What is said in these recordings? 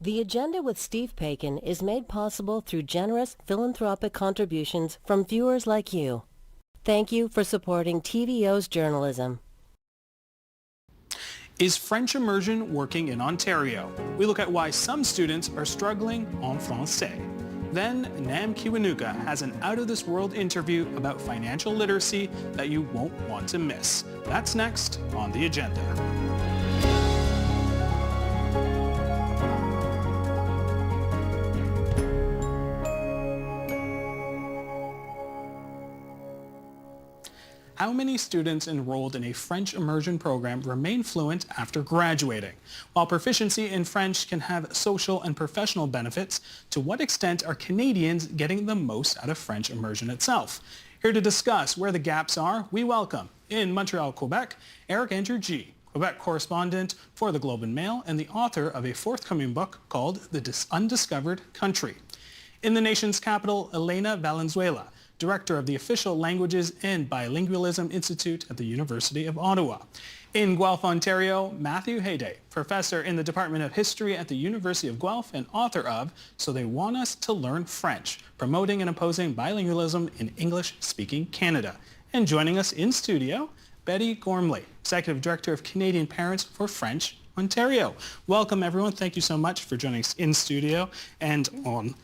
The Agenda with Steve Paikin is made possible through generous philanthropic contributions from viewers like you. Thank you for supporting TVO's journalism. Is French immersion working in Ontario? We look at why some students are struggling en français. Then Nam Kiwanuka has an out-of-this-world interview about financial literacy that you won't want to miss. That's next on The Agenda. How many students enrolled in a French immersion program remain fluent after graduating? While proficiency in French can have social and professional benefits, to what extent are Canadians getting the most out of French immersion itself? Here to discuss where the gaps are, we welcome, in Montreal, Quebec, Eric Andrew G., Quebec correspondent for the Globe and Mail and the author of a forthcoming book called The Undiscovered Country. In the nation's capital, Elena Valenzuela, Director of the Official Languages and Bilingualism Institute at the University of Ottawa. In Guelph, Ontario, Matthew Hayday, Professor in the Department of History at the University of Guelph and author of So They Want Us to Learn French, Promoting and Opposing Bilingualism in English-Speaking Canada. And joining us in studio, Betty Gormley, Executive Director of Canadian Parents for French Ontario. Welcome, everyone. Thank you so much for joining us in studio and online.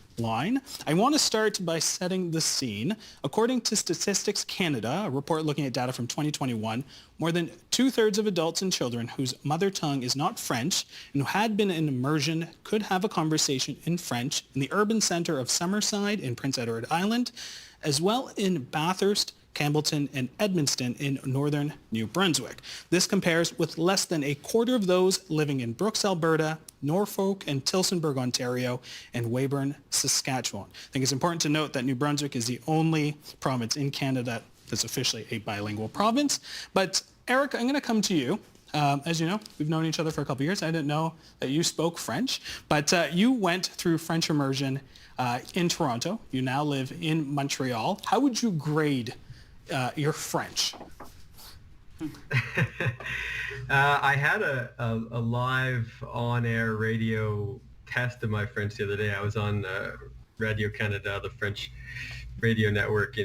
I want to start by setting the scene. According to Statistics Canada, a report looking at data from 2021, more than two-thirds of adults and children whose mother tongue is not French and who had been in immersion could have a conversation in French in the urban center of Summerside in Prince Edward Island, as well in Bathurst, Campbellton, and Edmundston in northern New Brunswick. This compares with less than a quarter of those living in Brooks, Alberta, Norfolk and Tillsonburg, Ontario, and Weyburn, Saskatchewan. I think it's important to note that New Brunswick is the only province in Canada that's officially a bilingual province. But Eric, I'm going to come to you. As you know, we've known each other for a couple of years. I didn't know that you spoke French, but you went through French immersion in Toronto. You now live in Montreal. How would you grade your French? I had a live on-air radio test of my French the other day. I was on Radio Canada, the French radio network,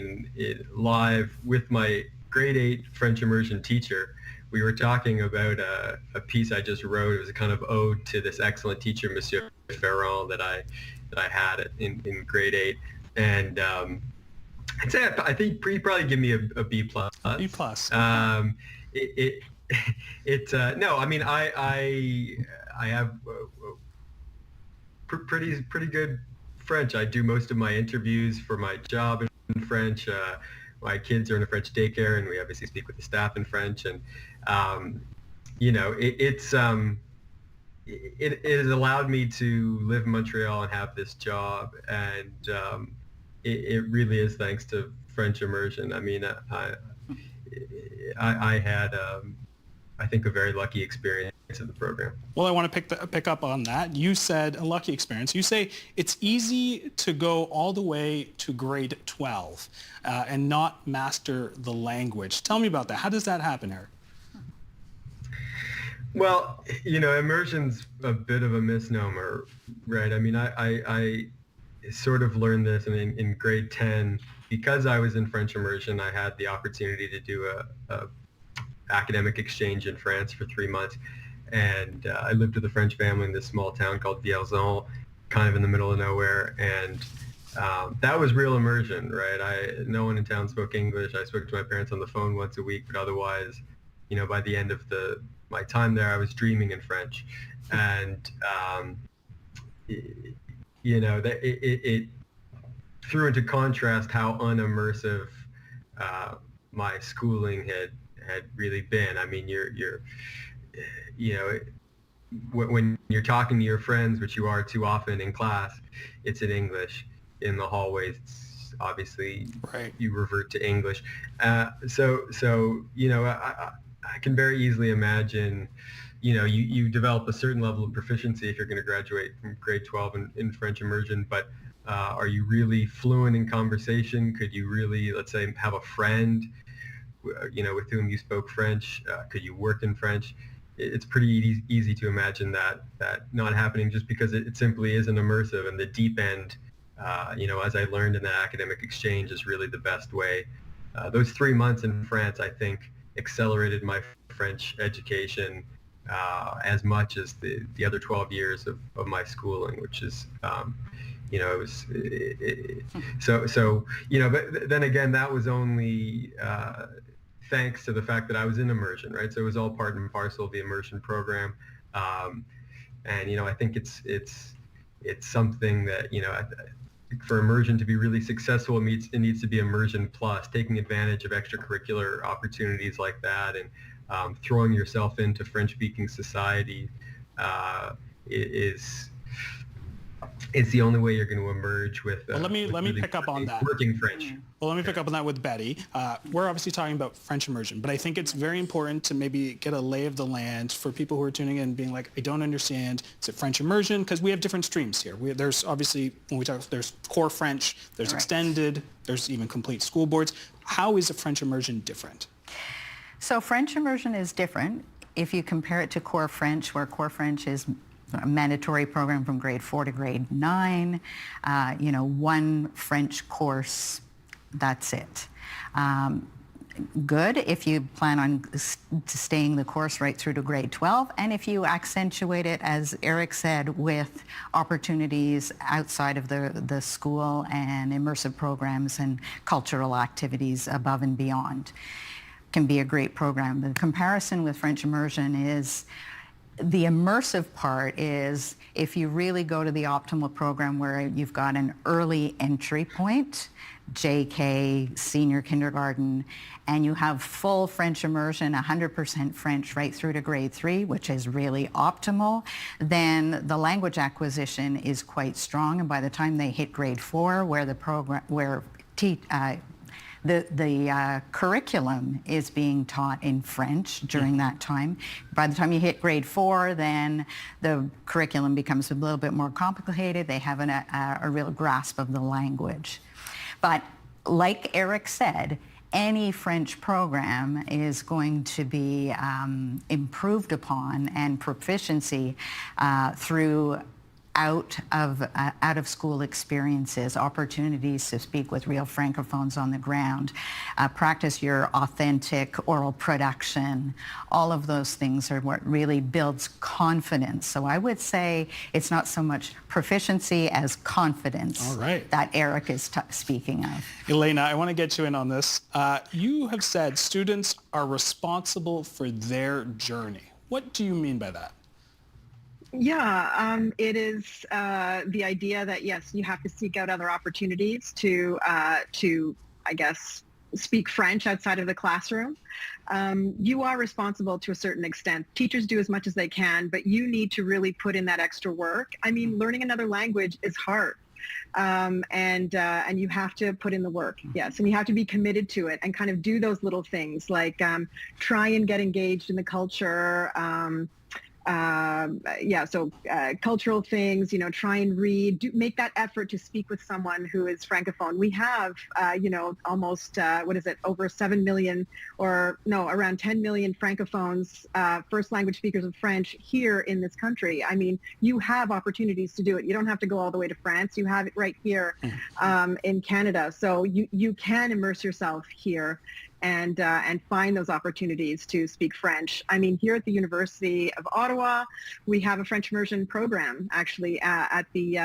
live with my grade 8 French immersion teacher. We were talking about a piece I just wrote. It was a kind of ode to this excellent teacher, Monsieur Ferrand, that I had in grade 8. And I'd say I think he'd probably give me a B plus. B plus. No, I mean I have pretty good French. I do most of my interviews for my job in French. My kids are in a French daycare, and we obviously speak with the staff in French. And you know, it has allowed me to live in Montreal and have this job, and it really is thanks to French immersion. I mean, I had, I think, a very lucky experience in the program. Well, I want to pick up on that. You said a lucky experience. You say it's easy to go all the way to grade 12 and not master the language. Tell me about that. How does that happen, Eric? Well, you know, immersion's a bit of a misnomer, right? I mean, I sort of learned this in grade 10. Because I was in French immersion, I had the opportunity to do a academic exchange in France for 3 months. And I lived with a French family in this small town called Vierzon, kind of in the middle of nowhere. And that was real immersion, right? No one in town spoke English. I spoke to my parents on the phone once a week, but otherwise, you know, by the end of my time there, I was dreaming in French. And, you know, it threw into contrast how unimmersive my schooling had really been. I mean, you know, when you're talking to your friends, which you are too often in class, it's in English. In the hallways, it's obviously right. You revert to English. So you know, I can very easily imagine, you know, you develop a certain level of proficiency if you're going to graduate from grade 12 in French immersion, but are you really fluent in conversation? Could you really, let's say, have a friend, you know, with whom you spoke French? Could you work in French? it's pretty easy to imagine that not happening, just because it simply isn't immersive, and the deep end, as I learned in that academic exchange, is really the best way. Those 3 months in France, I think, accelerated my French education as much as the other 12 years of my schooling, which is, it was, but then again, that was only thanks to the fact that I was in immersion, right? So it was all part and parcel of the immersion program. And, I think it's something that, for immersion to be really successful, it needs to be immersion plus, taking advantage of extracurricular opportunities like that, and throwing yourself into French-speaking society it's the only way you're going to emerge with. Well, let me pick up on that. Working French. Well, let me pick up on that with Betty. We're obviously talking about French immersion, but I think it's very important to maybe get a lay of the land for people who are tuning in and being like, I don't understand. Is it French immersion? Because we have different streams here. There's obviously, when we talk, there's core French, there's extended, there's even complete school boards. How is a French immersion different? So French immersion is different if you compare it to core French, where core French is a mandatory program from grade 4 to grade 9, one French course, that's it. Good if you plan on staying the course right through to grade 12, and if you accentuate it, as Eric said, with opportunities outside of the school and immersive programs and cultural activities above and beyond, can be a great program. The comparison with French immersion is, the immersive part is if you really go to the optimal program where you've got an early entry point, JK, senior kindergarten, and you have full French immersion, 100% French right through to grade 3, which is really optimal, then the language acquisition is quite strong. And by the time they hit grade 4, where the program, the curriculum is being taught in French during that time. By the time you hit grade 4, then the curriculum becomes a little bit more complicated. They have a real grasp of the language. But like Eric said, any French program is going to be improved upon, and proficiency through out of school experiences, opportunities to speak with real Francophones on the ground, practice your authentic oral production. All of those things are what really builds confidence. So I would say it's not so much proficiency as confidence. All right. That Eric is speaking of. Elena, I want to get you in on this. You have said students are responsible for their journey. What do you mean by that? Yeah, it is the idea that, yes, you have to seek out other opportunities to I guess, speak French outside of the classroom. You are responsible to a certain extent. Teachers do as much as they can, but you need to really put in that extra work. I mean, learning another language is hard. And you have to put in the work, yes, and you have to be committed to it and kind of do those little things like try and get engaged in the culture. Cultural things, try and read, make that effort to speak with someone who is Francophone. We have, almost, over 7 million around 10 million Francophones, first language speakers of French here in this country. I mean, you have opportunities to do it. You don't have to go all the way to France. You have it right here in Canada. So you can immerse yourself here and find those opportunities to speak French. I mean, here at the University of Ottawa, we have a French immersion program actually at the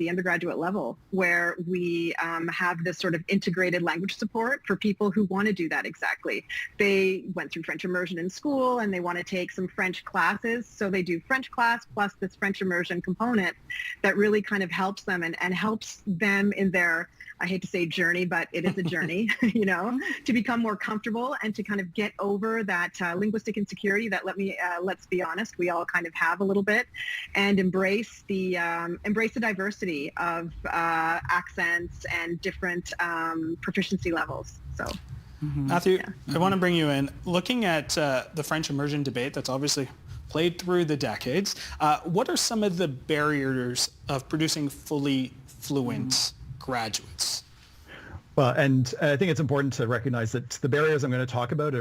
undergraduate level, where we have this sort of integrated language support for people who want to do that exactly. They went through French immersion in school and they want to take some French classes, so they do French class plus this French immersion component that really kind of helps them and helps them in their, I hate to say journey, but it is a journey, to become more comfortable and to kind of get over that linguistic insecurity that, let's be honest, we all kind of have a little bit, and embrace the diversity of accents and different proficiency levels. So, Matthew, I want to bring you in. Looking at the French immersion debate that's obviously played through the decades, what are some of the barriers of producing fully fluent graduates? Well, and I think it's important to recognize that the barriers I'm going to talk about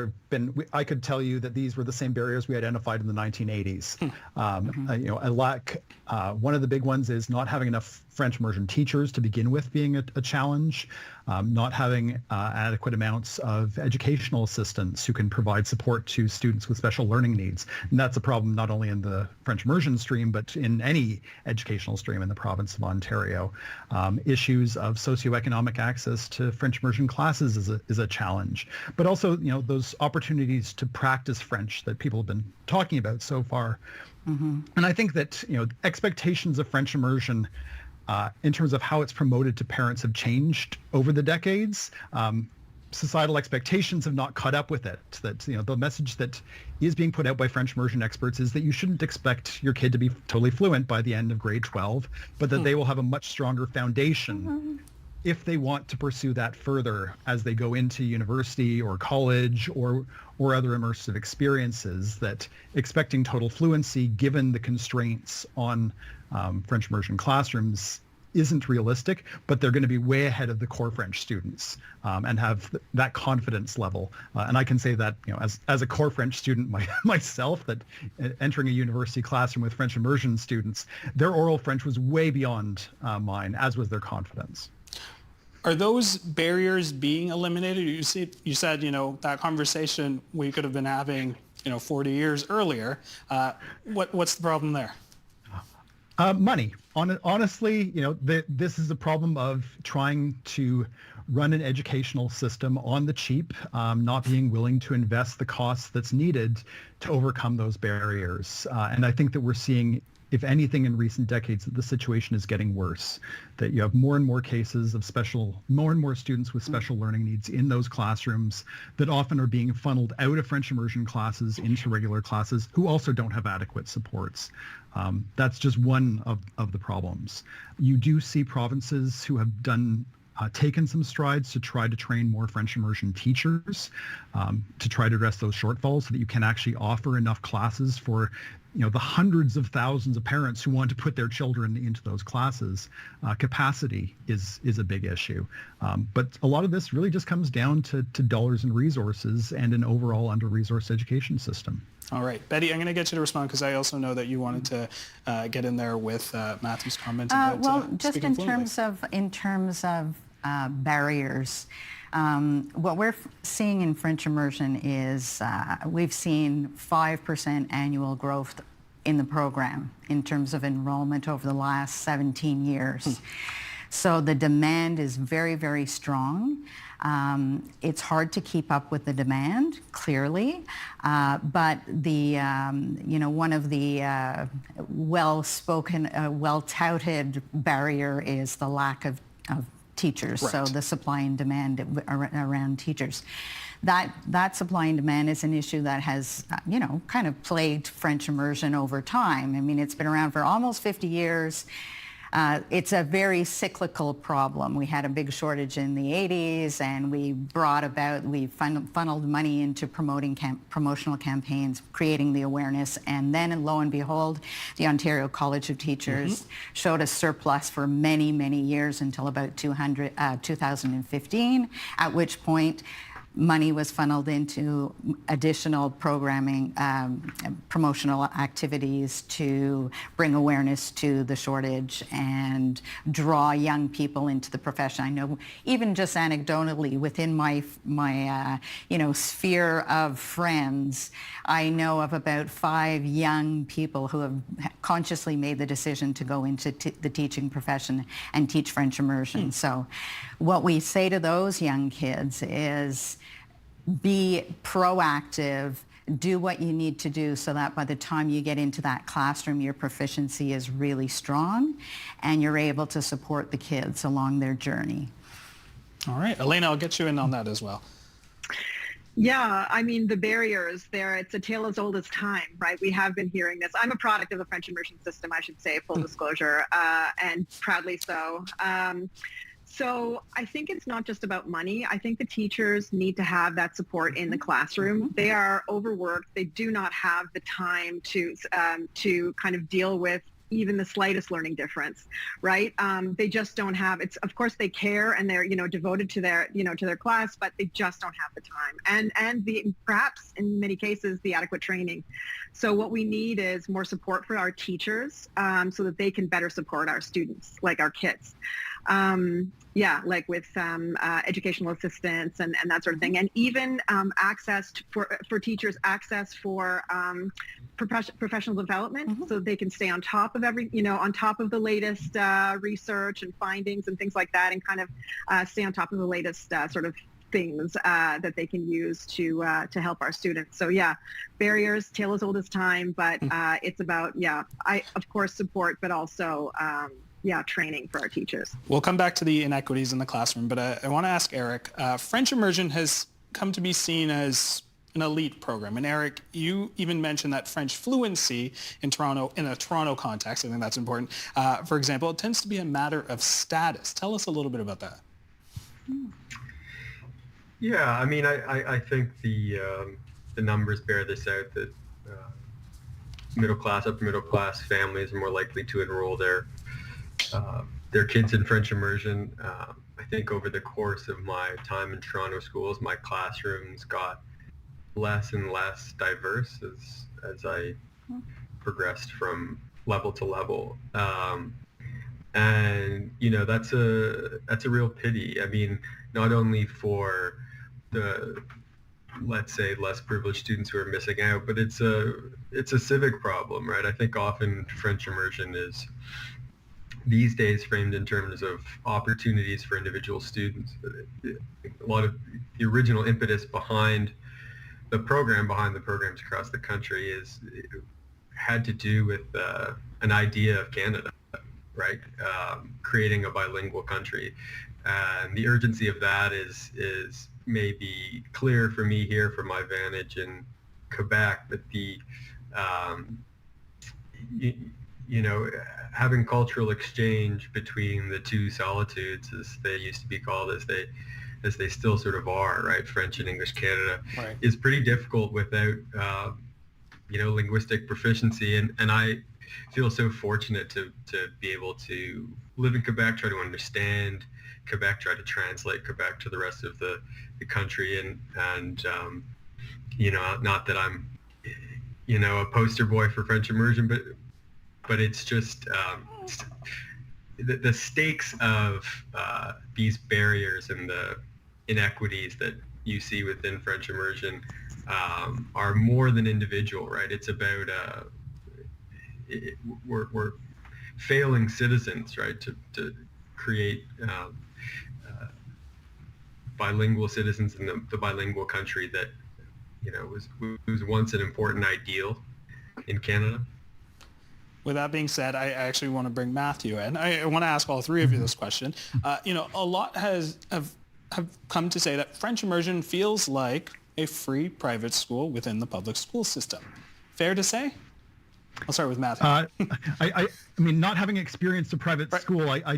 I could tell you that these were the same barriers we identified in the 1980s. A lack, one of the big ones is not having enough French immersion teachers to begin with being a challenge, not having adequate amounts of educational assistants who can provide support to students with special learning needs. And that's a problem not only in the French immersion stream, but in any educational stream in the province of Ontario. Issues of socioeconomic access to French immersion classes is a challenge, but also, those opportunities to practice French that people have been talking about so far. And I think that, expectations of French immersion in terms of how it's promoted to parents have changed over the decades. Societal expectations have not caught up with it. That, the message that is being put out by French immersion experts is that you shouldn't expect your kid to be totally fluent by the end of grade 12, but that they will have a much stronger foundation if they want to pursue that further as they go into university or college or other immersive experiences. That expecting total fluency, given the constraints on French immersion classrooms, isn't realistic, but they're going to be way ahead of the core French students and have that confidence level. And I can say that, as a core French student myself, that entering a university classroom with French immersion students, their oral French was way beyond mine, as was their confidence. Are those barriers being eliminated? You said, that conversation we could have been having, 40 years earlier. What's the problem there? Money. Honestly, this is a problem of trying to run an educational system on the cheap, not being willing to invest the costs that's needed to overcome those barriers. And I think that we're seeing, if anything, in recent decades, that the situation is getting worse, that you have more and more cases of more and more students with special learning needs in those classrooms that often are being funneled out of French immersion classes into regular classes who also don't have adequate supports. That's just one of the problems. You do see provinces who have taken some strides to try to train more French immersion teachers to try to address those shortfalls so that you can actually offer enough classes for the hundreds of thousands of parents who want to put their children into those classes. Capacity is a big issue. But a lot of this really just comes down to dollars and resources and an overall under-resourced education system. All right. Betty, I'm going to get you to respond because I also know that you wanted to get in there with Matthew's comment about just in terms of barriers. What we're seeing in French immersion is we've seen 5% annual growth in the program in terms of enrollment over the last 17 years. So the demand is very, very strong. It's hard to keep up with the demand, clearly, but one of the well-spoken, well-touted barrier is the lack of teachers. Right. So the supply and demand around teachers. That supply and demand is an issue that has, kind of plagued French immersion over time. I mean, it's been around for almost 50 years. It's a very cyclical problem. We had a big shortage in the 80s, and we funneled money into promotional campaigns, creating the awareness, and then, lo and behold, the Ontario College of Teachers showed a surplus for many, many years until about 2015, at which point money was funneled into additional programming, promotional activities to bring awareness to the shortage and draw young people into the profession. I know, even just anecdotally, within my sphere of friends, I know of about 5 young people who have consciously made the decision to go into the teaching profession and teach French immersion. So what we say to those young kids is, be proactive, do what you need to do so that by the time you get into that classroom, your proficiency is really strong and you're able to support the kids along their journey. All right. Elena, I'll get you in on that as well. Yeah, I mean, the barriers there, it's a tale as old as time, right? We have been hearing this. I'm a product of the French immersion system, I should say, full disclosure, and proudly so. So I think it's not just about money. I think the teachers need to have that support in the classroom. They are overworked. They do not have the time to kind of deal with even the slightest learning difference, right? They just don't have, it's, of course they care and they're, devoted to their, to their class, but they just don't have the time and perhaps in many cases, the adequate training. So what we need is more support for our teachers so that they can better support our students, like our kids. Like with educational assistance and that sort of thing. And even access for teachers, access for professional development so they can stay on top of on top of the latest research and findings and things like that, and kind of stay on top of the latest sort of things that they can use to help our students. So yeah, barriers, tale as old as time, but it's about, I of course support, but also training for our teachers. We'll come back to the inequities in the classroom, but I want to ask Eric, French Immersion has come to be seen as an elite program. And Eric, you even mentioned that French fluency in a Toronto context, I think that's important. For example, it tends to be a matter of status. Tell us a little bit about that. Yeah, I mean, I think the numbers bear this out, that middle class, upper middle class families are more likely to enroll their kids in French immersion. I think over the course of my time in Toronto schools, my classrooms got less and less diverse as I progressed from level to level. And that's a real pity. I mean, not only for the, let's say, less privileged students who are missing out, but it's a civic problem, right? I think often French immersion is these days framed in terms of opportunities for individual students. A lot of the original impetus behind the programs across the country had to do with an idea of Canada, right? Creating a bilingual country. And the urgency of that is maybe clear for me here from my vantage in Quebec, but the having cultural exchange between the two solitudes, as they used to be called, as they still sort of are, right? French and English Canada, right, is pretty difficult without linguistic proficiency. And I feel so fortunate to be able to live in Quebec, try to understand Quebec, try to translate Quebec to the rest of the country, and not that I'm a poster boy for French immersion, but it's just the stakes of these barriers and the inequities that you see within French immersion are more than individual, right? It's about we're failing citizens, right, to create bilingual citizens in the bilingual country that was once an important ideal in Canada. With that being said, I actually want to bring Matthew in. I want to ask all three of you this question. A lot have come to say that French immersion feels like a free private school within the public school system. Fair to say? I'll start with Matthew. I mean, not having experienced a private school, I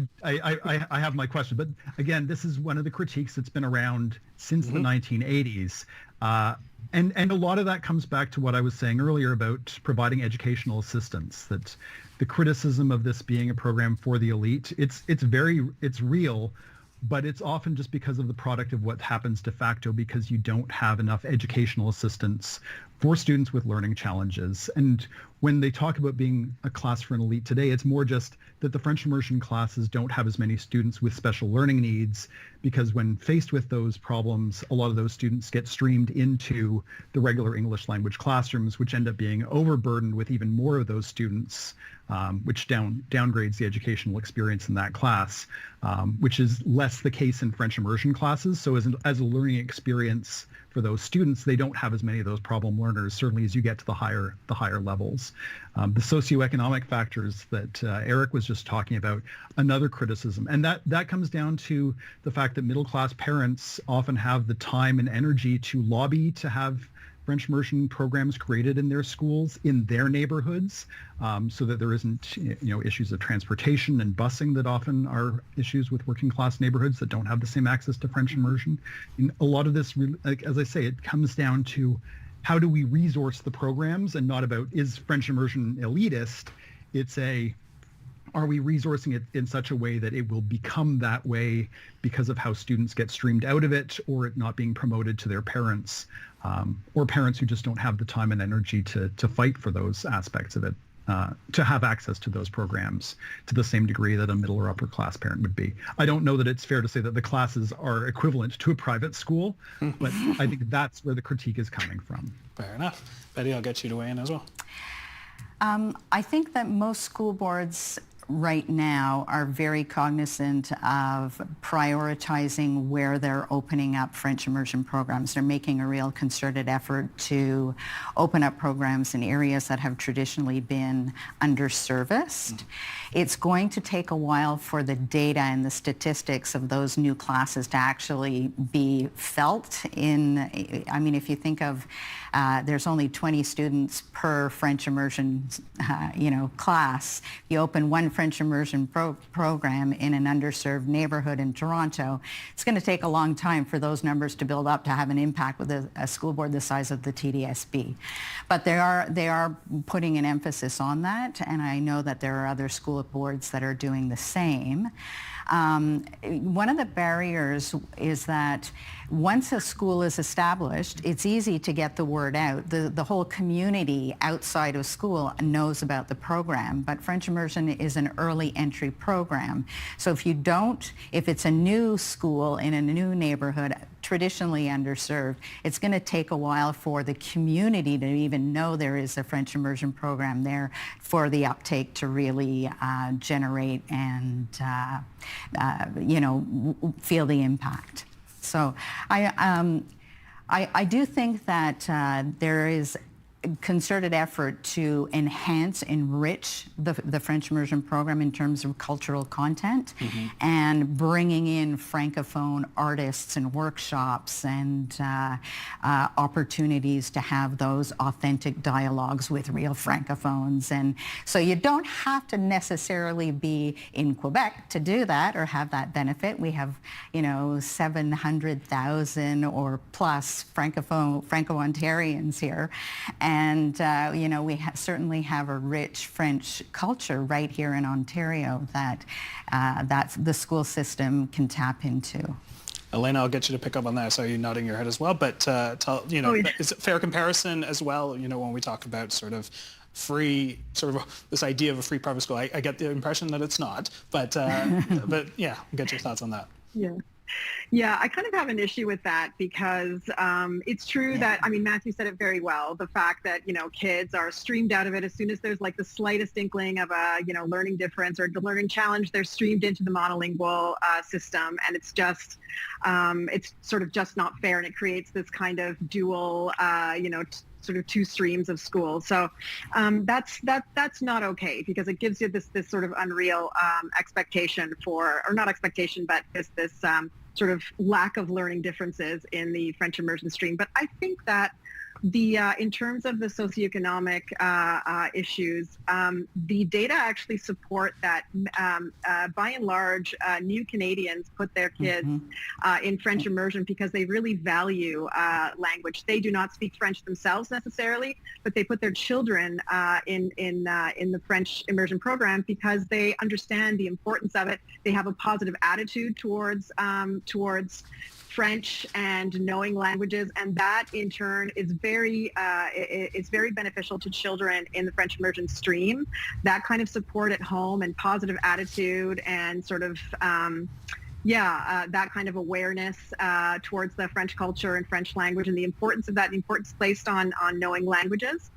have my question. But again, this is one of the critiques that's been around since the 1980s. And a lot of that comes back to what I was saying earlier about providing educational assistance, that the criticism of this being a program for the elite, it's real, but it's often just because of the product of what happens de facto, because you don't have enough educational assistance for students with learning challenges. And when they talk about being a class for an elite today, it's more just that the French immersion classes don't have as many students with special learning needs, because when faced with those problems, a lot of those students get streamed into the regular English language classrooms, which end up being overburdened with even more of those students, which downgrades the educational experience in that class, which is less the case in French immersion classes. So as a learning experience for those students, they don't have as many of those problem learners, certainly as you get to the higher levels. The socioeconomic factors that Eric was just talking about, another criticism. And that comes down to the fact that middle-class parents often have the time and energy to lobby to have French immersion programs created in their schools, in their neighborhoods, so that there isn't issues of transportation and busing that often are issues with working class neighborhoods that don't have the same access to French immersion. And a lot of this, as I say, it comes down to how do we resource the programs, and not about is French immersion elitist. It's are we resourcing it in such a way that it will become that way because of how students get streamed out of it, or it not being promoted to their parents, or parents who just don't have the time and energy to fight for those aspects of it, to have access to those programs to the same degree that a middle or upper class parent would be. I don't know that it's fair to say that the classes are equivalent to a private school, but I think that's where the critique is coming from. Fair enough. Betty, I'll get you to weigh in as well. I think that most school boards right now are very cognizant of prioritizing where they're opening up French immersion programs. They're making a real concerted effort to open up programs in areas that have traditionally been underserviced. It's going to take a while for the data and the statistics of those new classes to actually be felt in, I mean, if you think of there's only 20 students per French immersion, class. You open one French immersion program in an underserved neighborhood in Toronto. It's going to take a long time for those numbers to build up to have an impact with a school board the size of the TDSB. But they are putting an emphasis on that, and I know that there are other school boards that are doing the same. One of the barriers is that once a school is established, it's easy to get the word out. The whole community outside of school knows about the program, but French Immersion is an early entry program. So if it's a new school in a new neighborhood, traditionally underserved, it's going to take a while for the community to even know there is a French immersion program there for the uptake to really generate and feel the impact. So I do think that there is concerted effort to enrich the French immersion program in terms of cultural content, and bringing in Francophone artists and workshops and opportunities to have those authentic dialogues with real Francophones. And so you don't have to necessarily be in Quebec to do that or have that benefit. We have, 700,000 or plus Franco-Ontarians here. And, we certainly have a rich French culture right here in Ontario that the school system can tap into. Elena, I'll get you to pick up on that. I saw you nodding your head as well. But, is it fair comparison as well, when we talk about sort of this idea of a free private school? I get the impression that it's not. But yeah, get your thoughts on that. Yeah, I kind of have an issue with that because it's true that, Matthew said it very well, the fact that, kids are streamed out of it as soon as there's like the slightest inkling of a, learning difference or the learning challenge, they're streamed into the monolingual system. And it's just, it's sort of just not fair. And it creates this kind of dual, sort of two streams of school. So that's not okay, because it gives you this sort of unreal expectation or not expectation, but this sort of lack of learning differences in the French immersion stream. But I think that in terms of the socioeconomic issues, the data actually support that by and large, new Canadians put their kids in French immersion because they really value language. They do not speak French themselves necessarily, but they put their children in the French immersion program because they understand the importance of it. They have a positive attitude towards French and knowing languages, and that in turn is very beneficial to children in the French immersion stream. That kind of support at home and positive attitude and sort of that kind of awareness towards the French culture and French language and the importance of that, the importance placed on knowing languages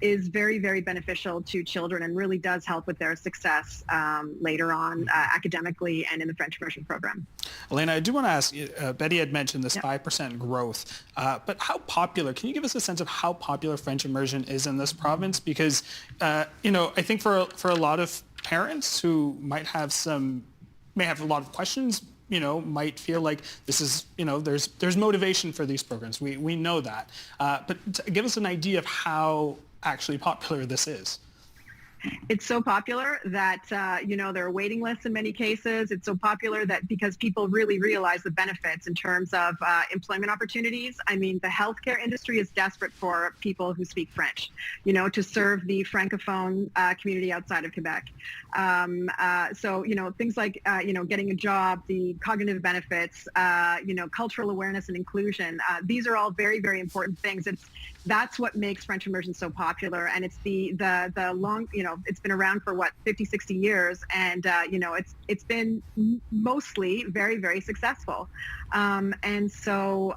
is very, very beneficial to children and really does help with their success later on academically and in the French immersion program. Elena, I do want to ask you, Betty had mentioned this 5% growth, but how popular, can you give us a sense of how popular French immersion is in this province? Because, I think for a lot of parents who may have a lot of questions, might feel like this is, there's motivation for these programs. We know that. But give us an idea of how actually popular this is. It's so popular that, there are waiting lists in many cases. It's so popular that because people really realize the benefits in terms of employment opportunities. I mean, the healthcare industry is desperate for people who speak French, to serve the Francophone community outside of Quebec. So, things like, getting a job, the cognitive benefits, cultural awareness and inclusion. These are all very, very important things. That's what makes French immersion so popular. And it's the long, it's been around for 50, 60 years. And, it's been mostly very, very successful. And so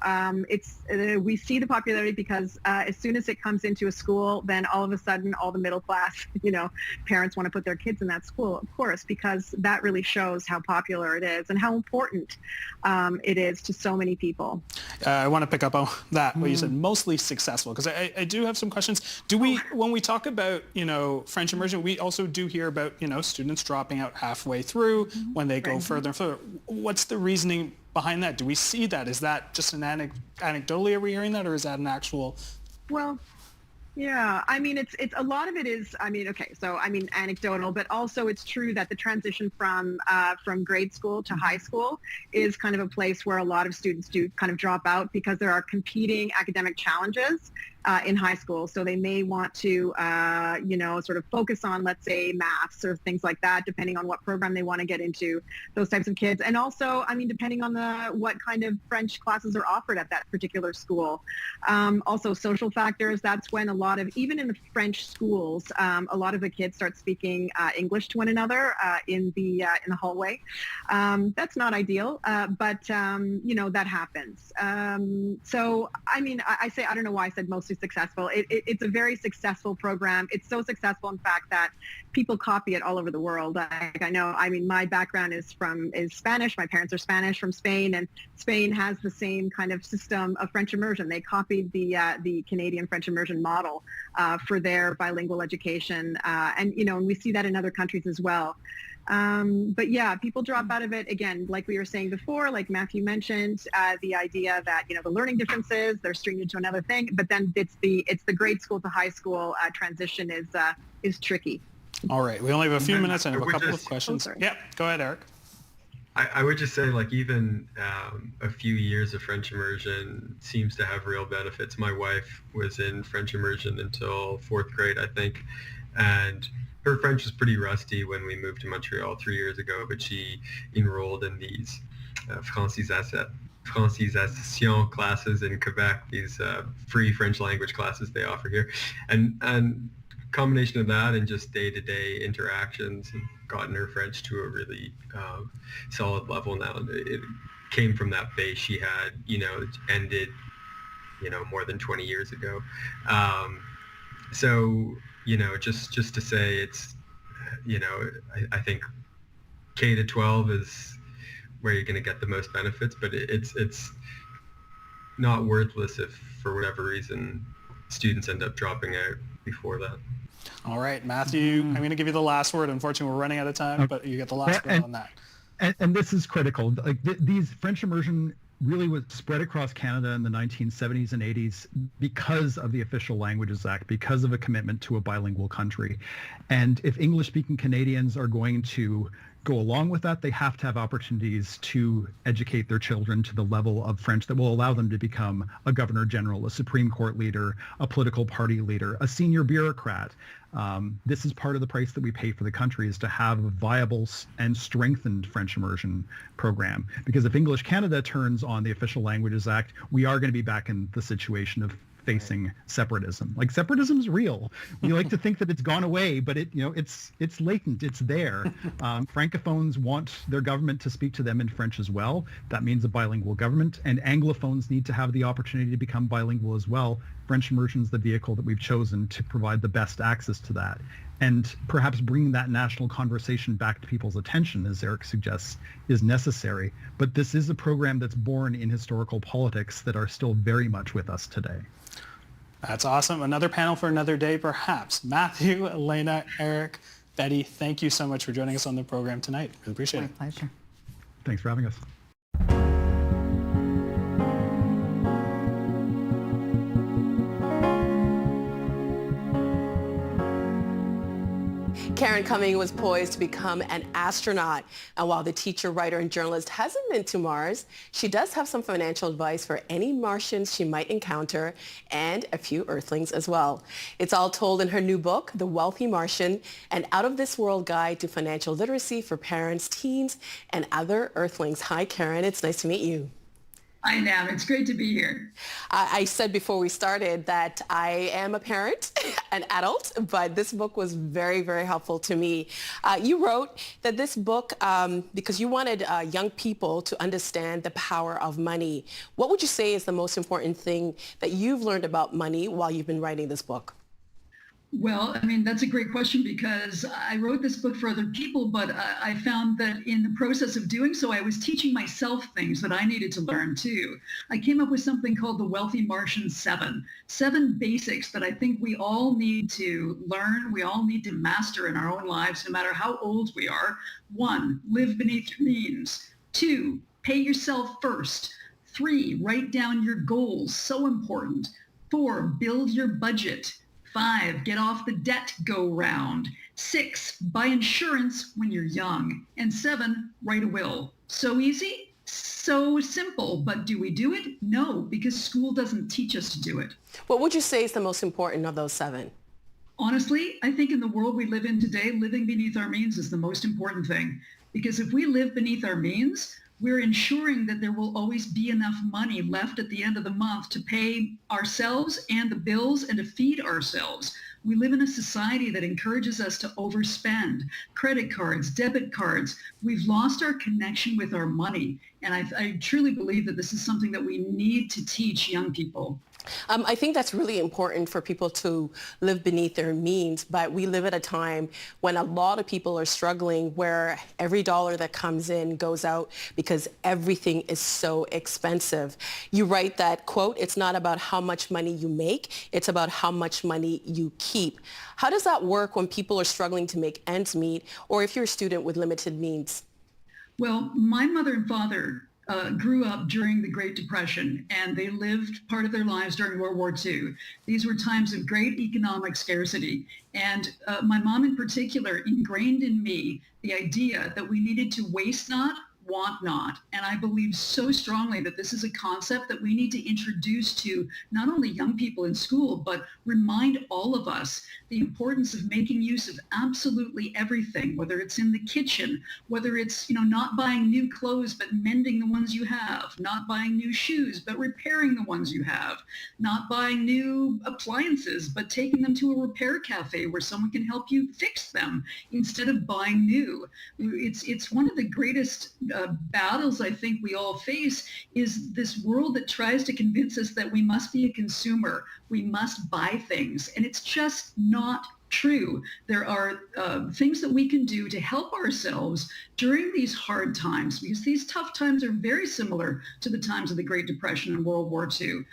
we see the popularity because as soon as it comes into a school, then all of a sudden all the middle class, parents want to put their kids in that school, of course, because that really shows how popular it is and how important it is to so many people. I want to pick up on that, what you said, mostly successful, because I do have some questions. When we talk about, French immersion, we also do hear about, students dropping out halfway through when they go further and further. What's the reasoning behind that? Do we see that? Is that just an anecdotally are we hearing that, or is that an actual? Well, yeah, I mean, it's a lot of it is, anecdotal, but also it's true that the transition from grade school to high school is kind of a place where a lot of students do kind of drop out because there are competing academic challenges in high school. So they may want to, sort of focus on, let's say, maths or things like that, depending on what program they want to get into, those types of kids. And also, depending on what kind of French classes are offered at that particular school. Also, social factors, that's when a lot of, even in the French schools, a lot of the kids start speaking English to one another in the hallway. That's not ideal, but that happens. So, I don't know why I said mostly successful. It's a very successful program. It's so successful, in fact, that people copy it all over the world. My background is Spanish. My parents are Spanish from Spain, and Spain has the same kind of system of French immersion. They copied the Canadian French immersion model for their bilingual education, and we see that in other countries as well. But yeah, people drop out of it again, like we were saying before, like Matthew mentioned, the idea that, the learning differences, they're streamed into another thing, but then it's the grade school to high school transition is tricky. All right. We only have a few minutes and I have a couple of questions. Yeah, go ahead, Eric. I would just say, even a few years of French immersion seems to have real benefits. My wife was in French immersion until 4th grade, I think, and her French was pretty rusty when we moved to Montreal 3 years ago, but she enrolled in these francisation classes in Quebec, these free French language classes they offer here. And combination of that and just day-to-day interactions and gotten her French to a really solid level now. It came from that base she had, it ended, more than 20 years ago. So, just to say it's, I think K to 12 is where you're going to get the most benefits, but it's not worthless if for whatever reason students end up dropping out before that. All right, Matthew, I'm going to give you the last word. Unfortunately, we're running out of time, but you get the last word on that. And this is critical. These French immersion really was spread across Canada in the 1970s and 80s because of the Official Languages Act, because of a commitment to a bilingual country. And if English-speaking Canadians are going to go along with that, they have to have opportunities to educate their children to the level of French that will allow them to become a governor general, a Supreme Court leader, a political party leader, a senior bureaucrat. This is part of the price that we pay for the country, is to have a viable and strengthened French immersion program. Because if English Canada turns on the Official Languages Act, we are going to be back in the situation of facing separatism. Separatism is real. We like to think that it's gone away, but it's latent. It's there. Francophones want their government to speak to them in French as well. That means a bilingual government, and Anglophones need to have the opportunity to become bilingual as well. French immersion is the vehicle that we've chosen to provide the best access to that. And perhaps bringing that national conversation back to people's attention, as Eric suggests, is necessary. But this is a program that's born in historical politics that are still very much with us today. That's awesome. Another panel for another day, perhaps. Matthew, Elena, Eric, Betty, thank you so much for joining us on the program tonight. Really appreciate it. My pleasure. Thanks for having us. Karen Cumming was poised to become an astronaut. And while the teacher, writer, and journalist hasn't been to Mars, she does have some financial advice for any Martians she might encounter and a few Earthlings as well. It's all told in her new book, The Wealthy Martian, an out-of-this-world guide to financial literacy for parents, teens, and other Earthlings. Hi, Karen. It's nice to meet you. Hi, Nav. It's great to be here. I said before we started that I am a parent, an adult, but this book was very, very helpful to me. You wrote that this book, because you wanted young people to understand the power of money. What would you say is the most important thing that you've learned about money while you've been writing this book? Well, I mean, that's a great question because I wrote this book for other people, but I found that in the process of doing so, I was teaching myself things that I needed to learn too. I came up with something called the Wealthy Martian 7. 7 basics that I think we all need to learn, we all need to master in our own lives, no matter how old we are. 1, live beneath your means. 2, pay yourself first. 3, write down your goals, so important. 4, build your budget. 5, get off the debt go round. 6, buy insurance when you're young. And 7, write a will. So easy, so simple, but do we do it? No, because school doesn't teach us to do it. What would you say is the most important of those 7? Honestly, I think in the world we live in today, living beneath our means is the most important thing. Because if we live beneath our means, we're ensuring that there will always be enough money left at the end of the month to pay ourselves and the bills and to feed ourselves. We live in a society that encourages us to overspend. Credit cards, debit cards. We've lost our connection with our money. And I truly believe that this is something that we need to teach young people. I think that's really important for people to live beneath their means, but we live at a time when a lot of people are struggling where every dollar that comes in goes out because everything is so expensive. You write that, quote, "It's not about how much money you make, it's about how much money you keep." How does that work when people are struggling to make ends meet, or if you're a student with limited means? Well, my mother and father grew up during the Great Depression, and they lived part of their lives during World War II. These were times of great economic scarcity. And my mom in particular ingrained in me the idea that we needed to waste not, want not. And I believe so strongly that this is a concept that we need to introduce to not only young people in school, but remind all of us the importance of making use of absolutely everything, whether it's in the kitchen, whether it's, not buying new clothes, but mending the ones you have, not buying new shoes, but repairing the ones you have, not buying new appliances, but taking them to a repair cafe where someone can help you fix them instead of buying new. It's one of the greatest battles I think we all face is this world that tries to convince us that we must be a consumer, we must buy things, and it's just not true. There are things that we can do to help ourselves during these hard times, because these tough times are very similar to the times of the Great Depression and World War II.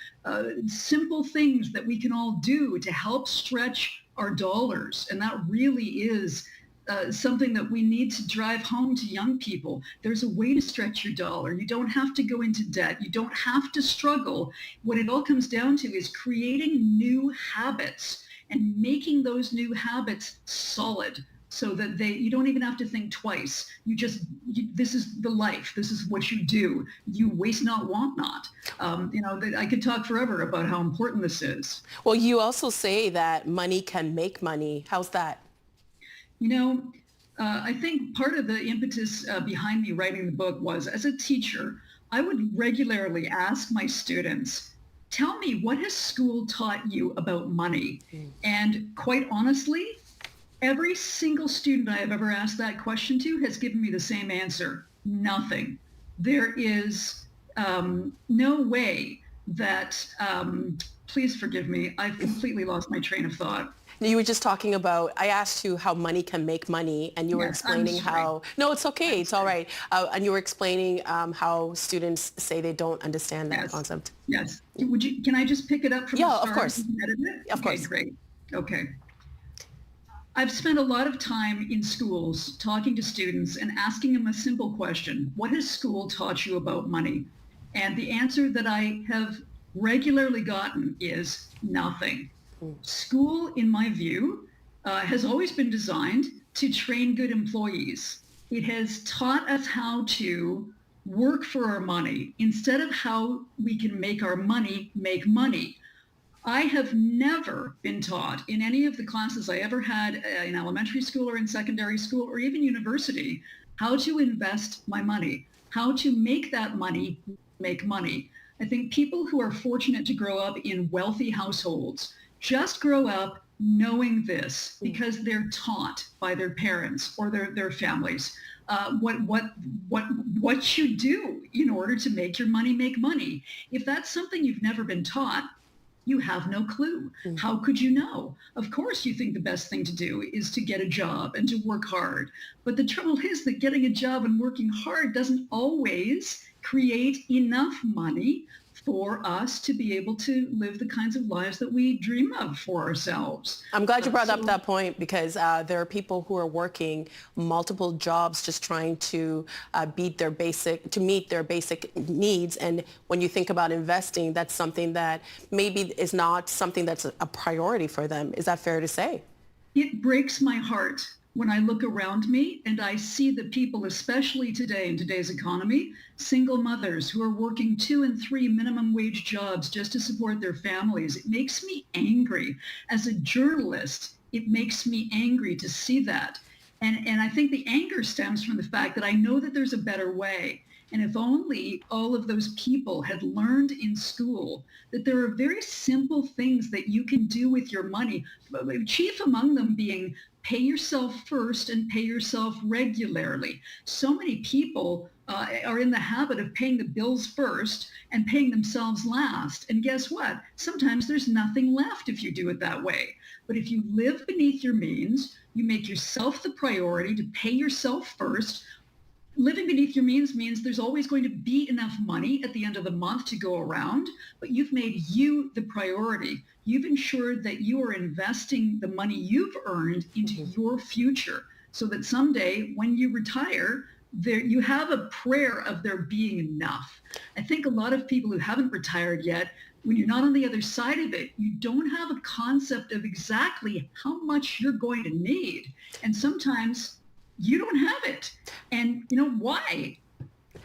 Simple things that we can all do to help stretch our dollars, and that really is something that we need to drive home to young people. There's a way to stretch your dollar. You don't have to go into debt. You don't have to struggle. What it all comes down to is creating new habits and making those new habits solid so that you don't even have to think twice. This is the life. This is what you do. You waste not, want not. I could talk forever about how important this is. Well, you also say that money can make money. How's that? I think part of the impetus behind me writing the book was, as a teacher, I would regularly ask my students, tell me, what has school taught you about money? And quite honestly, every single student I have ever asked that question to has given me the same answer: nothing. There is no way that, please forgive me, I've completely lost my train of thought. You were just talking about, I asked you how money can make money, and you were explaining how, no, it's okay, it's all right. And you were explaining how students say they don't understand that concept. Yes. Can I just pick it up from the start? Of course. Of course. Great. Okay. I've spent a lot of time in schools talking to students and asking them a simple question: what has school taught you about money? And the answer that I have regularly gotten is nothing. School, in my view, has always been designed to train good employees. It has taught us how to work for our money instead of how we can make our money make money. I have never been taught in any of the classes I ever had in elementary school or in secondary school or even university how to invest my money, how to make that money make money. I think people who are fortunate to grow up in wealthy households just grow up knowing this because they're taught by their parents or their families what you do in order to make your money make money. If that's something you've never been taught, you have no clue. How could you know? Of course, you think the best thing to do is to get a job and to work hard. But the trouble is that getting a job and working hard doesn't always create enough money for us to be able to live the kinds of lives that we dream of for ourselves. I'm glad you brought up that point because there are people who are working multiple jobs just trying to meet their basic needs. And when you think about investing, that's something that maybe is not something that's a priority for them. Is that fair to say? It breaks my heart when I look around me and I see the people, especially today in today's economy, single mothers who are working 2 and 3 minimum wage jobs just to support their families. It makes me angry. As a journalist, it makes me angry to see that. And I think the anger stems from the fact that I know that there's a better way. And if only all of those people had learned in school that there are very simple things that you can do with your money, chief among them being pay yourself first and pay yourself regularly. So many people are in the habit of paying the bills first and paying themselves last. And guess what? Sometimes there's nothing left if you do it that way. But if you live beneath your means, you make yourself the priority to pay yourself first. Living beneath your means there's always going to be enough money at the end of the month to go around, but you've made you the priority. You've ensured that you are investing the money you've earned into your future so that someday when you retire, you have a prayer of there being enough. I think a lot of people who haven't retired yet, when you're not on the other side of it, you don't have a concept of exactly how much you're going to need. And sometimes you don't have it. And you know why?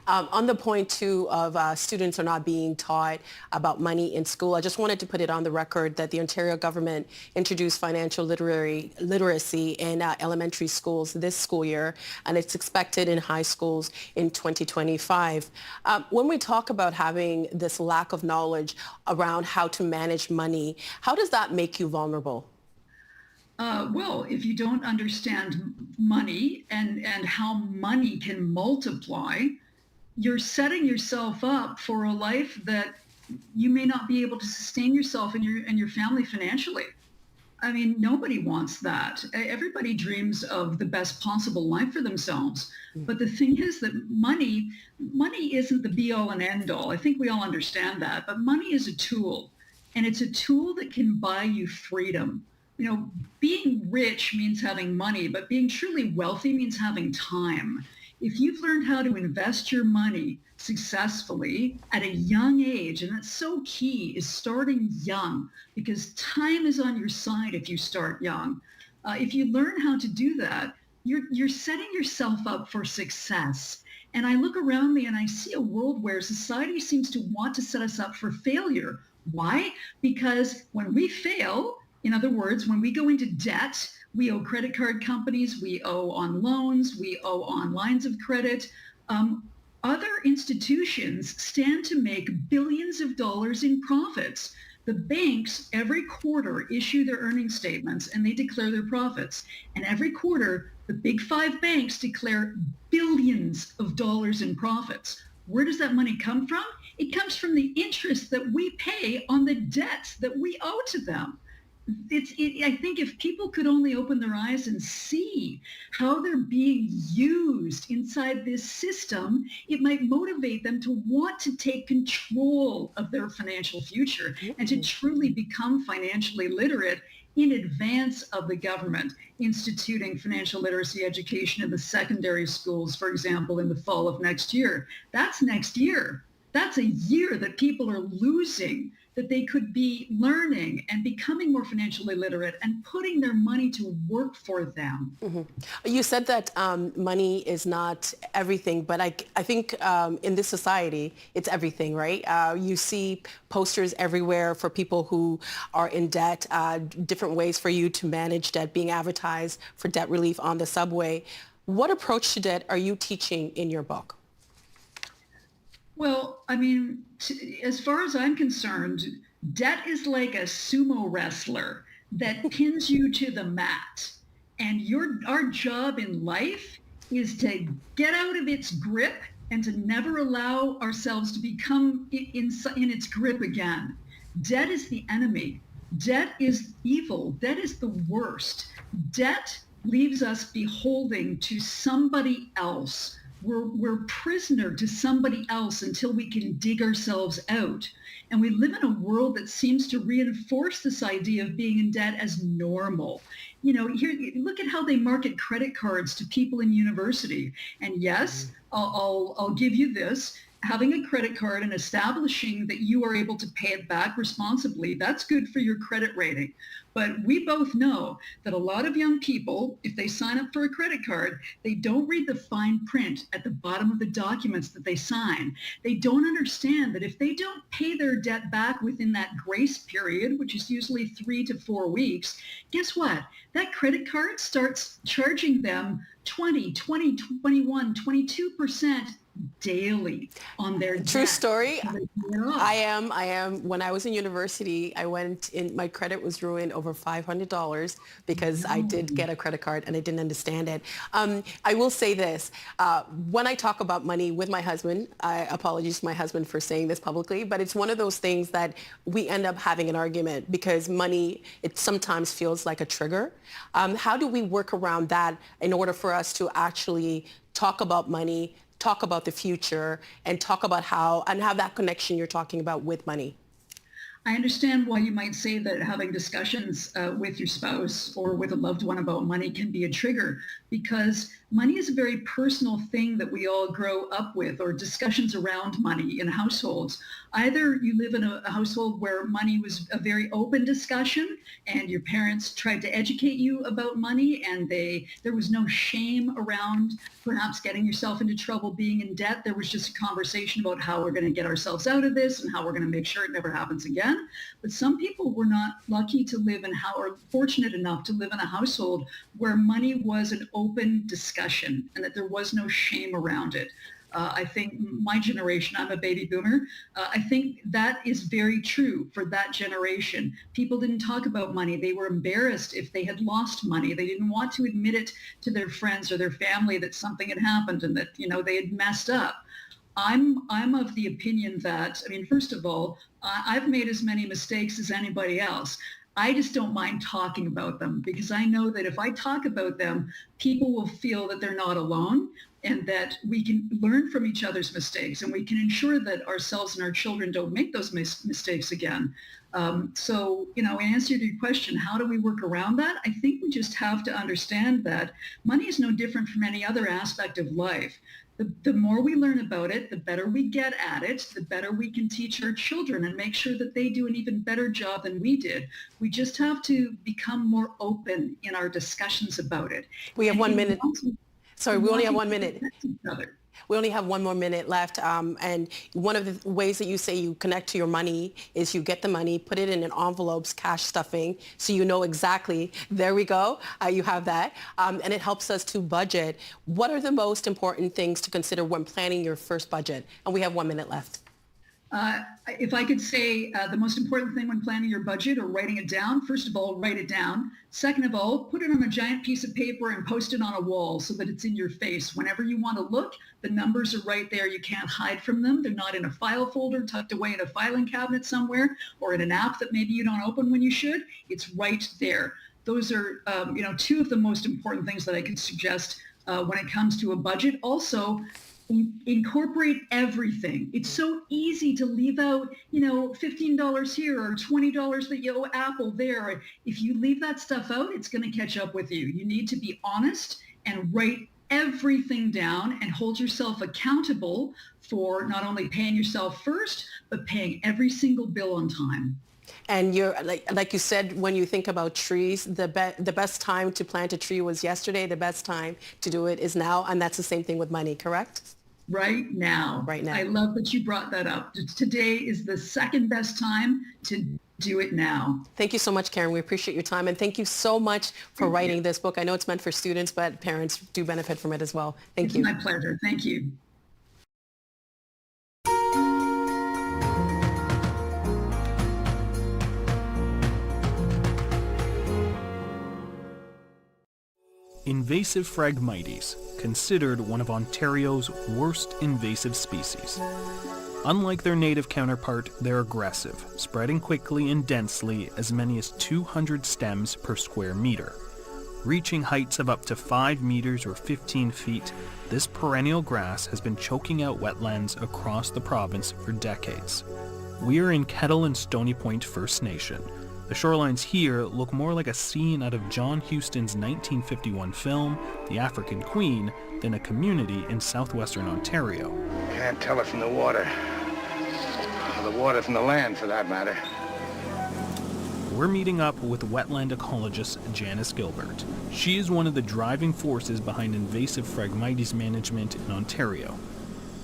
On the point, too, of students are not being taught about money in school, I just wanted to put it on the record that the Ontario government introduced financial literacy in elementary schools this school year, and it's expected in high schools in 2025. When we talk about having this lack of knowledge around how to manage money, how does that make you vulnerable? Well, if you don't understand money and how money can multiply, you're setting yourself up for a life that you may not be able to sustain yourself and your family financially. I mean, nobody wants that. Everybody dreams of the best possible life for themselves. But the thing is that money isn't the be all and end all. I think we all understand that. But money is a tool, and it's a tool that can buy you freedom. You know, being rich means having money, but being truly wealthy means having time. If you've learned how to invest your money successfully at a young age, and that's so key, is starting young, because time is on your side if you start young. If you learn how to do that, you're setting yourself up for success. And I look around me and I see a world where society seems to want to set us up for failure. Why? Because when we fail, in other words, when we go into debt, we owe credit card companies, we owe on loans, we owe on lines of credit. Other institutions stand to make billions of dollars in profits. The banks every quarter issue their earnings statements and they declare their profits. And every quarter, the big 5 banks declare billions of dollars in profits. Where does that money come from? It comes from the interest that we pay on the debts that we owe to them. I think if people could only open their eyes and see how they're being used inside this system, it might motivate them to want to take control of their financial future and to truly become financially literate in advance of the government instituting financial literacy education in the secondary schools, for example, in the fall of next year. That's next year. That's a year that people are losing that they could be learning and becoming more financially literate and putting their money to work for them. You said that money is not everything, but I think in this society, it's everything, right? You see posters everywhere for people who are in debt, different ways for you to manage debt being advertised for debt relief on the subway. What approach to debt are you teaching in your book? Well, I mean, as far as I'm concerned, debt is like a sumo wrestler that pins you to the mat. And our job in life is to get out of its grip and to never allow ourselves to become in its grip again. Debt is the enemy. Debt is evil. Debt is the worst. Debt leaves us beholding to somebody else. We're prisoner to somebody else until we can dig ourselves out. And we live in a world that seems to reinforce this idea of being in debt as normal. You know, here, look at how they market credit cards to people in university. And yes, I'll give you this. Having a credit card and establishing that you are able to pay it back responsibly, that's good for your credit rating. But we both know that a lot of young people, if they sign up for a credit card, they don't read the fine print at the bottom of the documents that they sign. They don't understand that if they don't pay their debt back within that grace period, which is usually 3 to 4 weeks, guess what? That credit card starts charging them 20, 21, 22% daily on their debt. True story. I am. When I was in university, I went in, my credit was ruined over $500 because I did get a credit card and I didn't understand it. I will say this, when I talk about money with my husband, I apologize to my husband for saying this publicly, but it's one of those things that we end up having an argument because money, it sometimes feels like a trigger. How do we work around that in order for us to actually talk about money, talk about the future, and talk about how that connection you're talking about with money? I understand why you might say that having discussions with your spouse or with a loved one about money can be a trigger, because money is a very personal thing that we all grow up with, or discussions around money in households. Either you live in a household where money was a very open discussion and your parents tried to educate you about money and there was no shame around perhaps getting yourself into trouble being in debt. There was just a conversation about how we're going to get ourselves out of this and how we're going to make sure it never happens again. But some people were not lucky to live in or fortunate enough to live in a household where money was an open discussion and that there was no shame around it. I think my generation, I'm a baby boomer, I think that is very true for that generation. People didn't talk about money. They were embarrassed if they had lost money. They didn't want to admit it to their friends or their family that something had happened and that, you know, they had messed up. I'm of the opinion that, I mean, first of all, I've made as many mistakes as anybody else. I just don't mind talking about them because I know that if I talk about them, people will feel that they're not alone and that we can learn from each other's mistakes and we can ensure that ourselves and our children don't make those mistakes again. So, you know, in answer to your question, how do we work around that? I think we just have to understand that money is no different from any other aspect of life. The more we learn about it, the better we get at it, the better we can teach our children and make sure that they do an even better job than we did. We just have to become more open in our discussions about it. We have 1 minute. Sorry, we only have 1 minute. We only have 1 more minute left. And one of the ways that you say you connect to your money is you get the money, put it in an envelopes, cash stuffing, so you know exactly, there we go, you have that. And it helps us to budget. What are the most important things to consider when planning your first budget? And we have 1 minute left. If I could say the most important thing when planning your budget or writing it down, first of all, write it down. Second of all, put it on a giant piece of paper and post it on a wall so that it's in your face. Whenever you want to look, the numbers are right there. You can't hide from them. They're not in a file folder tucked away in a filing cabinet somewhere or in an app that maybe you don't open when you should. It's right there. Those are, two of the most important things that I could suggest when it comes to a budget. Also, incorporate everything. It's so easy to leave out, $15 here or $20 that you owe Apple there. If you leave that stuff out, it's going to catch up with you. You need to be honest and write everything down and hold yourself accountable for not only paying yourself first, but paying every single bill on time. And you're like you said, when you think about trees, the best time to plant a tree was yesterday. The best time to do it is now. And that's the same thing with money, correct? Right now. Right now. I love that you brought that up. Today is the second best time to do it now. Thank you so much, Karen. We appreciate your time. And thank you so much for writing this book. I know it's meant for students, but parents do benefit from it as well. Thank you. It's my pleasure. Thank you. Invasive Phragmites, considered one of Ontario's worst invasive species. Unlike their native counterpart, they're aggressive, spreading quickly and densely as many as 200 stems per square meter. Reaching heights of up to 5 meters or 15 feet, this perennial grass has been choking out wetlands across the province for decades. We are in Kettle and Stony Point First Nation. The shorelines here look more like a scene out of John Huston's 1951 film, The African Queen, than a community in southwestern Ontario. Can't tell it from the water. Or the water from the land, for that matter. We're meeting up with wetland ecologist Janice Gilbert. She is one of the driving forces behind invasive Phragmites management in Ontario.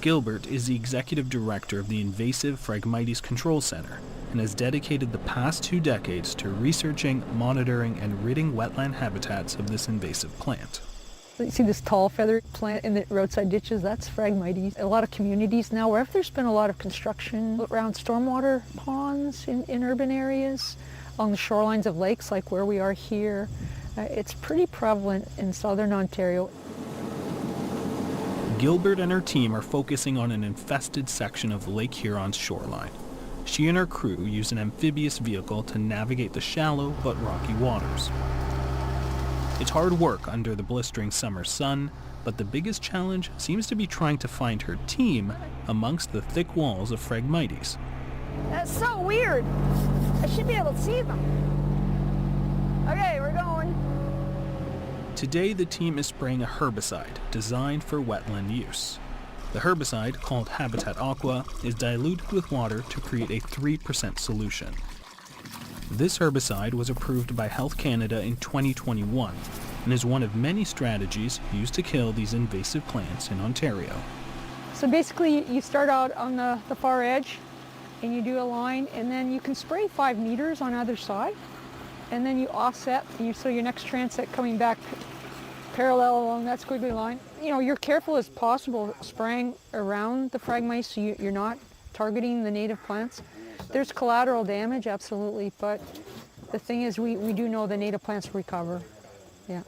Gilbert is the executive director of the Invasive Phragmites Control Centre and has dedicated the past 2 decades to researching, monitoring, and ridding wetland habitats of this invasive plant. You see this tall feathered plant in the roadside ditches, that's Phragmites. A lot of communities now, wherever there's been a lot of construction around stormwater ponds in urban areas, along the shorelines of lakes like where we are here, it's pretty prevalent in southern Ontario. Gilbert and her team are focusing on an infested section of Lake Huron's shoreline. She and her crew use an amphibious vehicle to navigate the shallow but rocky waters. It's hard work under the blistering summer sun, but the biggest challenge seems to be trying to find her team amongst the thick walls of Phragmites. That's so weird. I should be able to see them. Okay, we're going. Today the team is spraying a herbicide designed for wetland use. The herbicide, called Habitat Aqua, is diluted with water to create a 3% solution. This herbicide was approved by Health Canada in 2021 and is one of many strategies used to kill these invasive plants in Ontario. So basically you start out on the far edge and you do a line, and then you can spray 5 meters on either side, and then you offset, so your next transect coming back parallel along that squiggly line. You're careful as possible spraying around the Phragmites so you're not targeting the native plants. There's collateral damage, absolutely, but the thing is we do know the native plants recover. Yeah.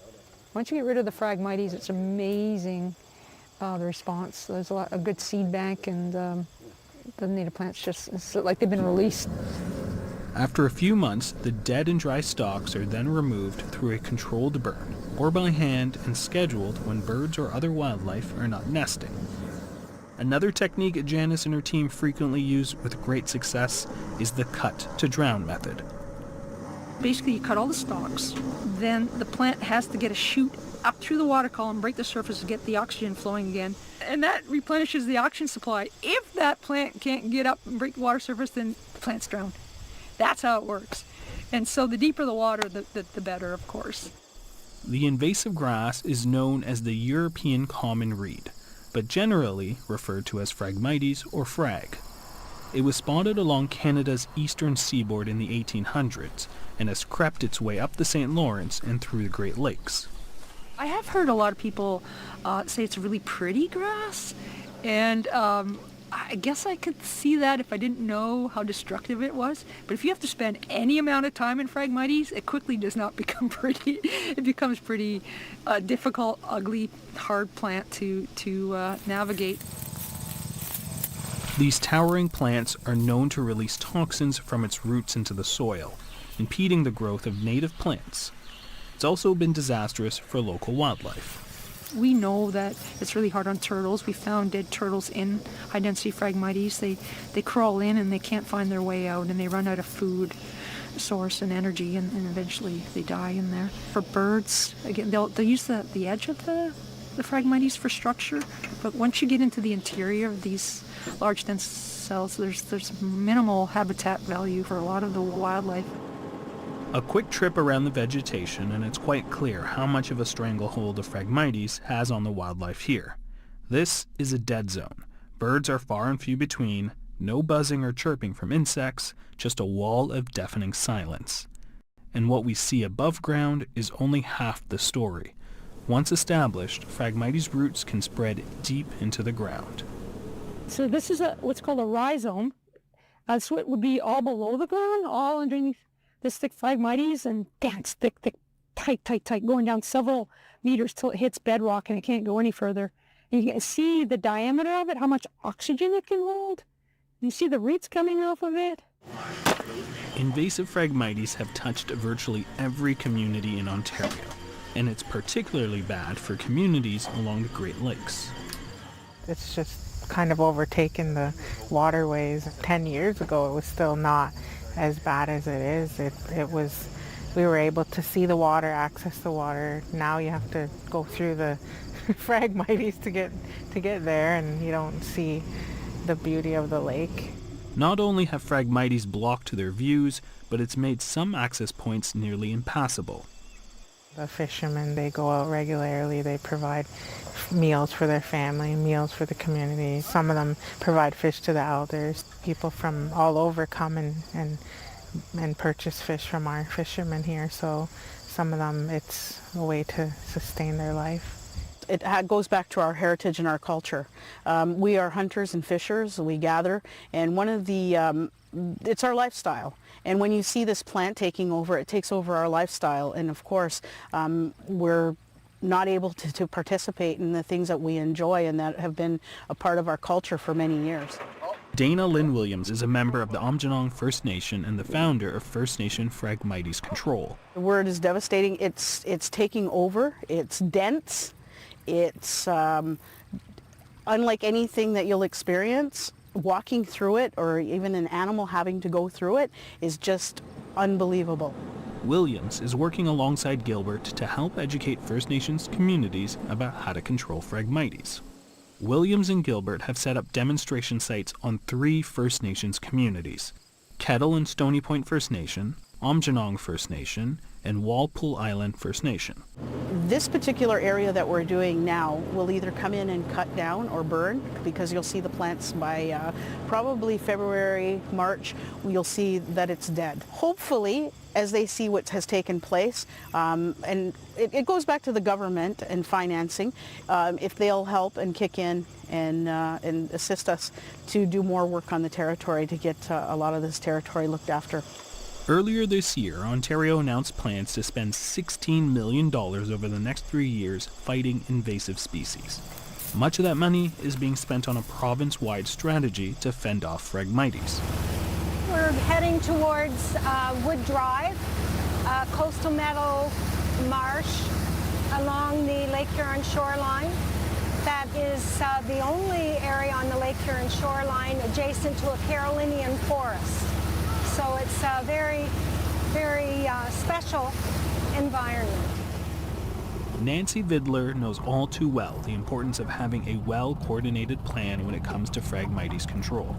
Once you get rid of the Phragmites, it's amazing, the response. There's a good seed bank, and the native plants it's like they've been released. After a few months, the dead and dry stalks are then removed through a controlled burn, or by hand and scheduled when birds or other wildlife are not nesting. Another technique Janice and her team frequently use with great success is the cut to drown method. Basically, you cut all the stalks, then the plant has to get a shoot up through the water column, break the surface to get the oxygen flowing again, and that replenishes the oxygen supply. If that plant can't get up and break the water surface, then the plant's drowned. That's how it works. And so the deeper the water, the better, of course. The invasive grass is known as the European common reed, but generally referred to as Phragmites or frag. It was spotted along Canada's eastern seaboard in the 1800s and has crept its way up the St. Lawrence and through the Great Lakes. I have heard a lot of people say it's a really pretty grass, and I guess I could see that if I didn't know how destructive it was. But if you have to spend any amount of time in Phragmites, it quickly does not become pretty. It becomes pretty difficult, ugly, hard plant to navigate. These towering plants are known to release toxins from its roots into the soil, impeding the growth of native plants. It's also been disastrous for local wildlife. We know that it's really hard on turtles. We found dead turtles in high-density Phragmites. They crawl in and they can't find their way out, and they run out of food source and energy, and eventually they die in there. For birds, again, they'll use the edge of the the Phragmites for structure, but once you get into the interior of these large dense cells, there's minimal habitat value for a lot of the wildlife. A quick trip around the vegetation and it's quite clear how much of a stranglehold the Phragmites has on the wildlife here. This is a dead zone. Birds are far and few between, no buzzing or chirping from insects, just a wall of deafening silence. And what we see above ground is only half the story. Once established, Phragmites roots can spread deep into the ground. So this is what's called a rhizome. So it would be all below the ground, all underneath this thick Phragmites, and it's thick, tight, going down several meters till it hits bedrock and it can't go any further. And you can see the diameter of it, how much oxygen it can hold. You see the roots coming off of it. Invasive Phragmites have touched virtually every community in Ontario, and it's particularly bad for communities along the Great Lakes. It's just kind of overtaken the waterways. 10 years ago, it was still not as bad as it is. We were able to see the water, access the water. Now you have to go through the Phragmites to get there, and you don't see the beauty of the lake. Not only have Phragmites blocked their views, but it's made some access points nearly impassable. The fishermen, they go out regularly. They provide meals for their family, meals for the community. Some of them provide fish to the elders. People from all over come and purchase fish from our fishermen here. So some of them, it's a way to sustain their life. It goes back to our heritage and our culture. We are hunters and fishers. We gather, and one of the it's our lifestyle. And when you see this plant taking over, it takes over our lifestyle. And of course, we're not able to participate in the things that we enjoy and that have been a part of our culture for many years. Dana Lynn Williams is a member of the Aamjiwnaang First Nation and the founder of First Nation Phragmites Control. The word is devastating. It's taking over. It's dense. It's unlike anything that you'll experience. Walking through it, or even an animal having to go through it, is just unbelievable. Williams is working alongside Gilbert to help educate First Nations communities about how to control Phragmites. Williams and Gilbert have set up demonstration sites on 3 First Nations communities: Kettle and Stony Point First Nation, Aamjiwnaang First Nation, and Walpole Island First Nation. This particular area that we're doing now will either come in and cut down or burn, because you'll see the plants by probably February, March, you'll see that it's dead. Hopefully, as they see what has taken place, and it goes back to the government and financing, if they'll help and kick in and assist us to do more work on the territory to get a lot of this territory looked after. Earlier this year, Ontario announced plans to spend $16 million over the next 3 years fighting invasive species. Much of that money is being spent on a province-wide strategy to fend off Phragmites. We're heading towards Wood Drive, Coastal Meadow Marsh along the Lake Huron shoreline. That is the only area on the Lake Huron shoreline adjacent to a Carolinian forest. So it's a very, very special environment. Nancy Vidler knows all too well the importance of having a well-coordinated plan when it comes to Phragmites control.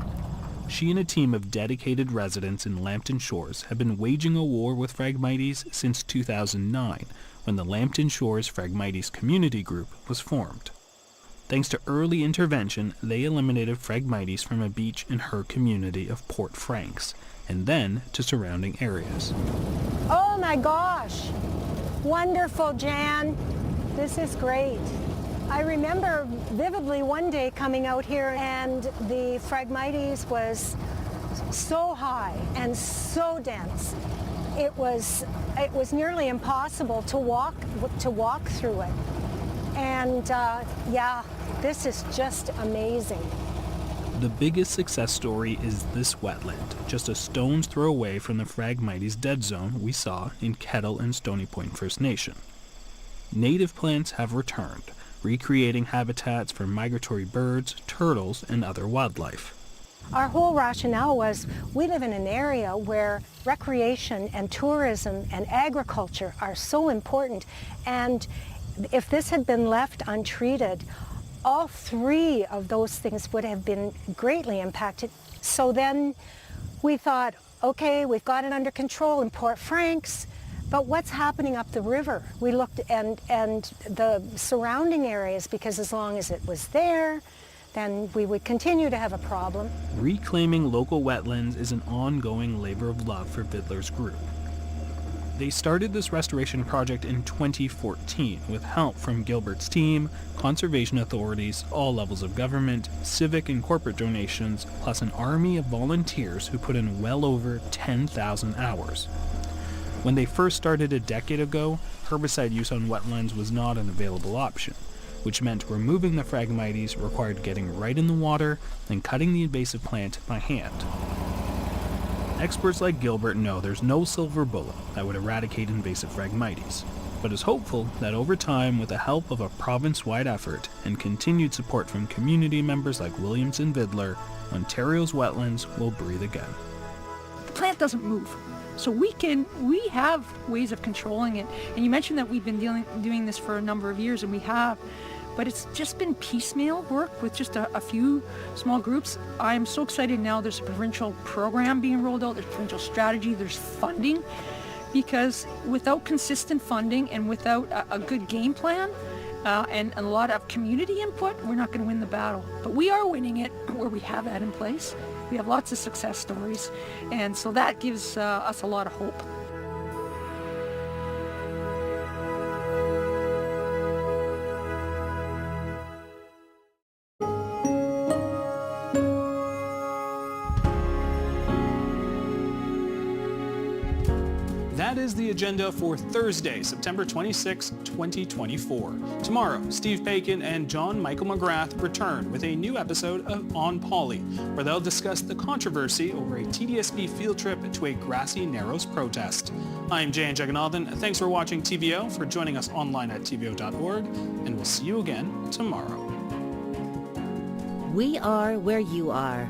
She and a team of dedicated residents in Lambton Shores have been waging a war with Phragmites since 2009, when the Lambton Shores Phragmites Community Group was formed. Thanks to early intervention, they eliminated Phragmites from a beach in her community of Port Franks, and then to surrounding areas. Oh my gosh! Wonderful, Jan. This is great. I remember vividly one day coming out here and the Phragmites was so high and so dense. It was nearly impossible to walk through it. And yeah, this is just amazing. The biggest success story is this wetland, just a stone's throw away from the Phragmites dead zone we saw in Kettle and Stony Point First Nation. Native plants have returned, recreating habitats for migratory birds, turtles, and other wildlife. Our whole rationale was we live in an area where recreation and tourism and agriculture are so important, and if this had been left untreated, all three of those things would have been greatly impacted. So then we thought, okay, we've got it under control in Port Franks, but what's happening up the river? We looked and the surrounding areas, because as long as it was there, then we would continue to have a problem. Reclaiming local wetlands is an ongoing labor of love for Vidler's group. They started this restoration project in 2014 with help from Gilbert's team, conservation authorities, all levels of government, civic and corporate donations, plus an army of volunteers who put in well over 10,000 hours. When they first started a decade ago, herbicide use on wetlands was not an available option, which meant removing the Phragmites required getting right in the water and cutting the invasive plant by hand. Experts like Gilbert know there's no silver bullet that would eradicate invasive Phragmites, but is hopeful that over time, with the help of a province-wide effort and continued support from community members like Williams and Vidler, Ontario's wetlands will breathe again. The plant doesn't move. So we have ways of controlling it. And you mentioned that we've been doing this for a number of years, and we have, but it's just been piecemeal work with just a few small groups. I'm so excited now there's a provincial program being rolled out, there's provincial strategy, there's funding, because without consistent funding and without a good game plan and a lot of community input, we're not going to win the battle. But we are winning it where we have that in place. We have lots of success stories, and so that gives us a lot of hope. That is the agenda for Thursday, September 26, 2024. Tomorrow, Steve Paikin and John Michael McGrath return with a new episode of On Poly, where they'll discuss the controversy over a TDSB field trip to a Grassy Narrows protest. I'm Jan Jagannathan. Thanks for watching TVO, for joining us online at tvo.org, and we'll see you again tomorrow. We are where you are.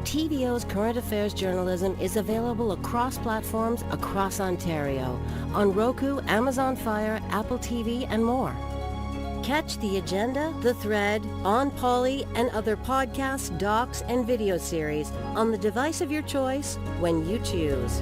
TVO's current affairs journalism is available across platforms across Ontario, on Roku, Amazon Fire, Apple TV, and more. Catch The Agenda, The Thread, On Poly, and other podcasts, docs, and video series on the device of your choice when you choose.